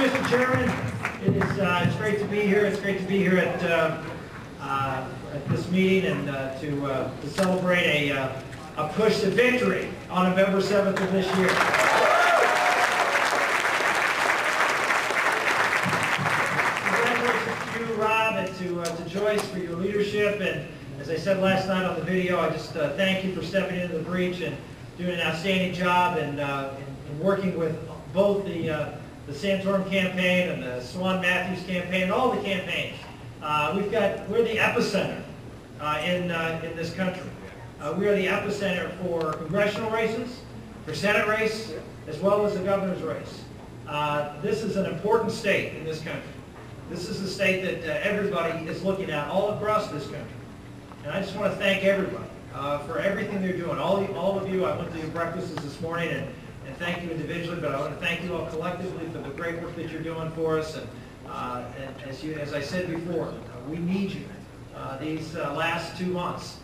Mr. Chairman. It's great to be here. It's great to be here at this meeting and to celebrate a push to victory on November 7th of this year. Congratulations to you, Rob, and to Joyce for your leadership. And as I said last night on the video, I just thank you for stepping into the breach and doing an outstanding job and working with both the Santorum campaign and the Swan Matthews campaign, and all the campaigns. We're the epicenter in this country. We are the epicenter for congressional races, for Senate race, as well as the governor's race. This is an important state in this country. This is a state that everybody is looking at all across this country. And I just want to thank everybody for everything they're doing. All of you, I went to your breakfasts this morning and thank you individually, but I want to thank you all collectively for the great work that you're doing for us. And as I said before, we need you these last 2 months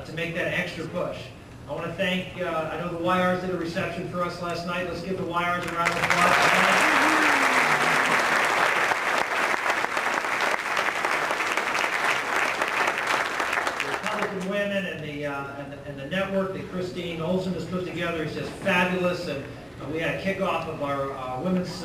to make that extra push. I want to thank, I know the YRs did a reception for us last night. Let's give the YRs a round of applause. Women and the network that Christine Olsen has put together is just fabulous. And we had a kickoff of our women's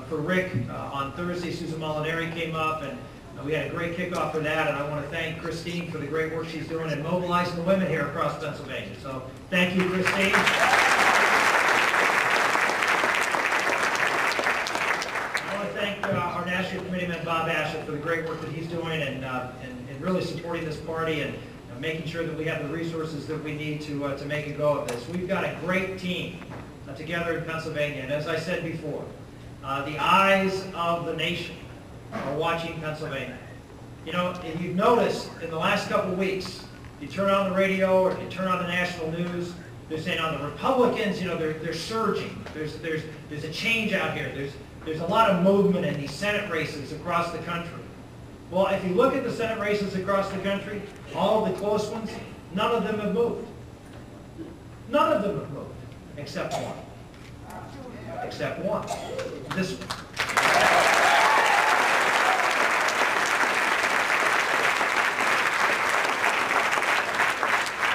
for Rick on Thursday. Susan Molinari came up, and we had a great kickoff for that. And I want to thank Christine for the great work she's doing in mobilizing the women here across Pennsylvania. So thank you, Christine. I want to thank our National Committeeman Bob Ashett for the great work that he's doing and really supporting this party and making sure that we have the resources that we need to make a go of this. We've got a great team together in Pennsylvania, and as I said before, the eyes of the nation are watching Pennsylvania. You know, if you've noticed in the last couple of weeks, you turn on the radio or you turn on the national news, they're saying on the Republicans, you know, they're surging. There's a change out here. There's a lot of movement in these Senate races across the country. Well, if you look at the Senate races across the country, all of the close ones, none of them have moved. None of them have moved, except one. Except one. This one.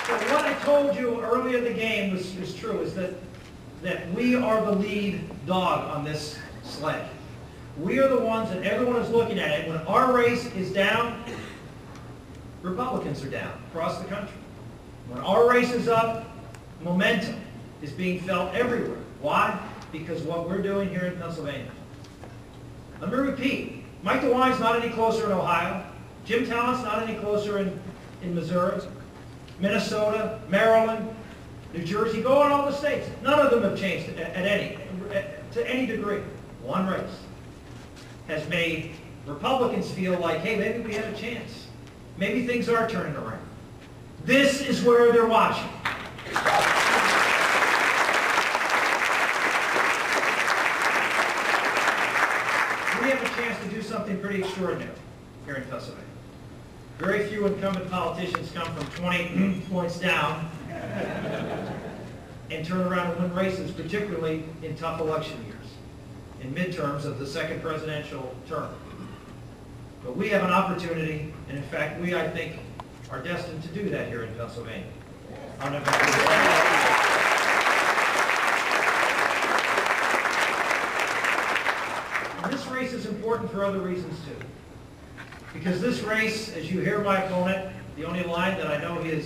So what I told you earlier in the game is true, is that we are the lead dog on this sled. We are the ones, and everyone is looking at it. When our race is down, Republicans are down across the country. When our race is up, momentum is being felt everywhere. Why? Because what we're doing here in Pennsylvania. Let me repeat. Mike DeWine's not any closer in Ohio. Jim Talent's not any closer in Missouri, Minnesota, Maryland, New Jersey. Go on all the states. None of them have changed to any degree. One race has made Republicans feel like, hey, maybe we have a chance. Maybe things are turning around. This is where they're watching. We have a chance to do something pretty extraordinary here in Pennsylvania. Very few incumbent politicians come from 20 points down and turn around and win races, particularly in tough election years, in midterms of the second presidential term. But we have an opportunity, and in fact, we, I think, are destined to do that here in Pennsylvania on November 7th. And this race is important for other reasons, too. Because this race, as you hear my opponent, the only line that I know he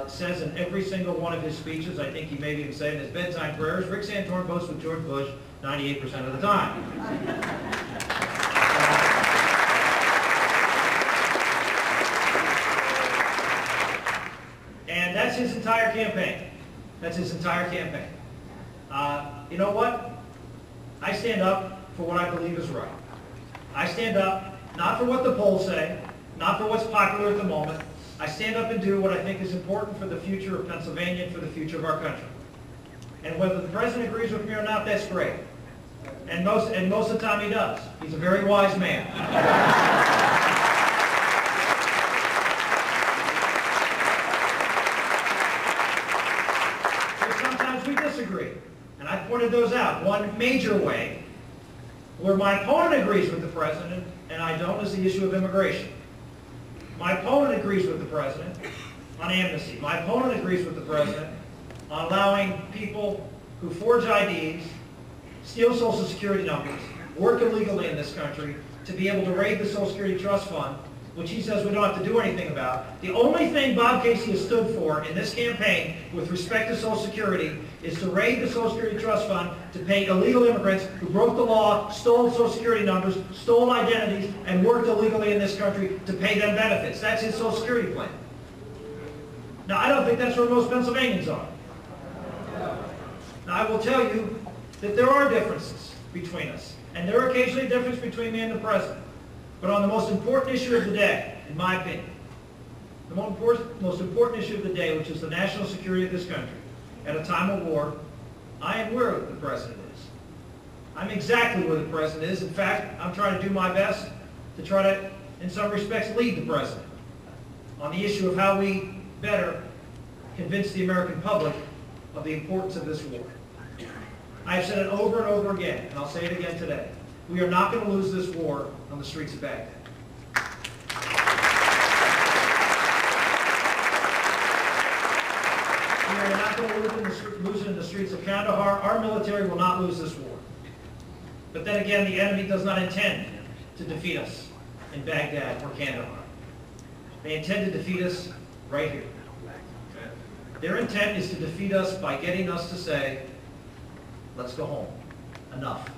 says in every single one of his speeches, I think he may even say in his bedtime prayers, Rick Santorum votes with George Bush 98% of the time. And that's his entire campaign. That's his entire campaign. You know what? I stand up for what I believe is right. I stand up not for what the polls say, not for what's popular at the moment. I stand up and do what I think is important for the future of Pennsylvania and for the future of our country. And whether the president agrees with me or not, that's great. And most of the time he does. He's a very wise man. But sometimes we disagree. And I pointed those out. One major way Where my opponent agrees with the president, and I don't, is the issue of immigration. My opponent agrees with the president on amnesty. My opponent agrees with the president on allowing people who forge IDs, steal Social Security numbers, work illegally in this country, to be able to raid the Social Security Trust Fund, which he says we don't have to do anything about. The only thing Bob Casey has stood for in this campaign with respect to Social Security is to raid the Social Security Trust Fund to pay illegal immigrants who broke the law, stole Social Security numbers, stole identities, and worked illegally in this country to pay them benefits. That's his Social Security plan. Now, I don't think that's where most Pennsylvanians are. Now, I will tell you that there are differences between us, and there are occasionally a difference between me and the president. But on the most important issue of the day, in my opinion, the most important issue of the day, which is the national security of this country, at a time of war, I am where the president is. I'm exactly where the president is. In fact, I'm trying to do my best to try to, in some respects, lead the president on the issue of how we better convince the American public of the importance of this war. I have said it over and over again, and I'll say it again today. We are not going to lose this war on the streets of Baghdad. We are not going to lose it in the streets of Kandahar. Our military will not lose this war. But then again, the enemy does not intend to defeat us in Baghdad or Kandahar. They intend to defeat us right here. Their intent is to defeat us by getting us to say, let's go home. Enough.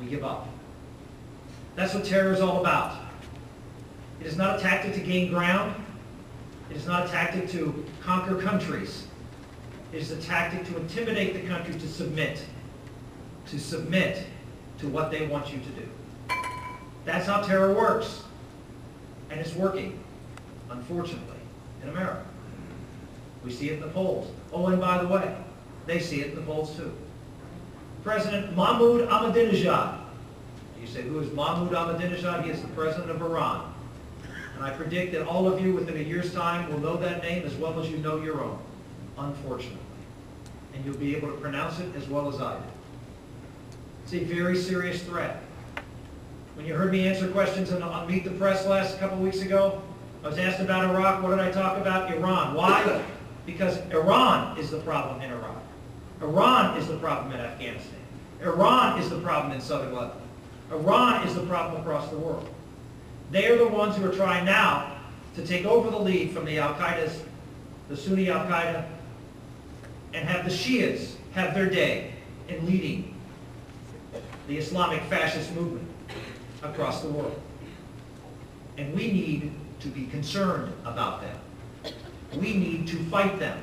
We give up. That's what terror is all about. It is not a tactic to gain ground. It is not a tactic to conquer countries. It is a tactic to intimidate the country to submit to what they want you to do. That's how terror works. And it's working, unfortunately, in America. We see it in the polls. Oh, and by the way, they see it in the polls too. President Mahmoud Ahmadinejad. You say, who is Mahmoud Ahmadinejad? He is the president of Iran. And I predict that all of you within a year's time will know that name as well as you know your own, unfortunately. And you'll be able to pronounce it as well as I do. It's a very serious threat. When you heard me answer questions on Meet the Press last couple of weeks ago, I was asked about Iraq. What did I talk about? Iran. Why? Because Iran is the problem in Iraq. Iran is the problem in Afghanistan. Iran is the problem in southern Lebanon. Iran is the problem across the world. They are the ones who are trying now to take over the lead from the Al-Qaeda's, the Sunni Al-Qaeda, and have the Shias have their day in leading the Islamic fascist movement across the world. And we need to be concerned about them. We need to fight them.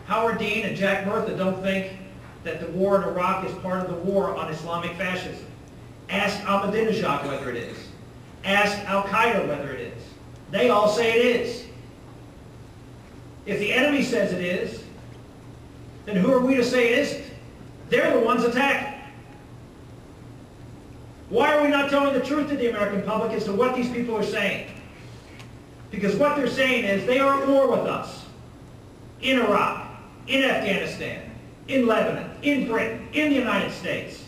Howard Dean and Jack Murtha don't think that the war in Iraq is part of the war on Islamic fascism. Ask Ahmadinejad whether it is. Ask Al-Qaeda whether it is. They all say it is. If the enemy says it is, then who are we to say it isn't? They're the ones attacking. Why are we not telling the truth to the American public as to what these people are saying? Because what they're saying is they are at war with us. In Iraq, in Afghanistan, in Lebanon, in Britain, in the United States.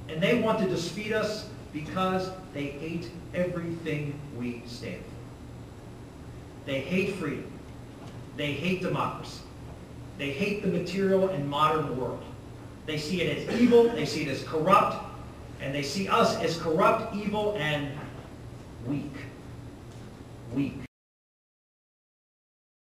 And they want to defeat us because they hate everything we stand for. They hate freedom. They hate democracy. They hate the material and modern world. They see it as evil, they see it as corrupt, and they see us as corrupt, evil, and weak. Weak.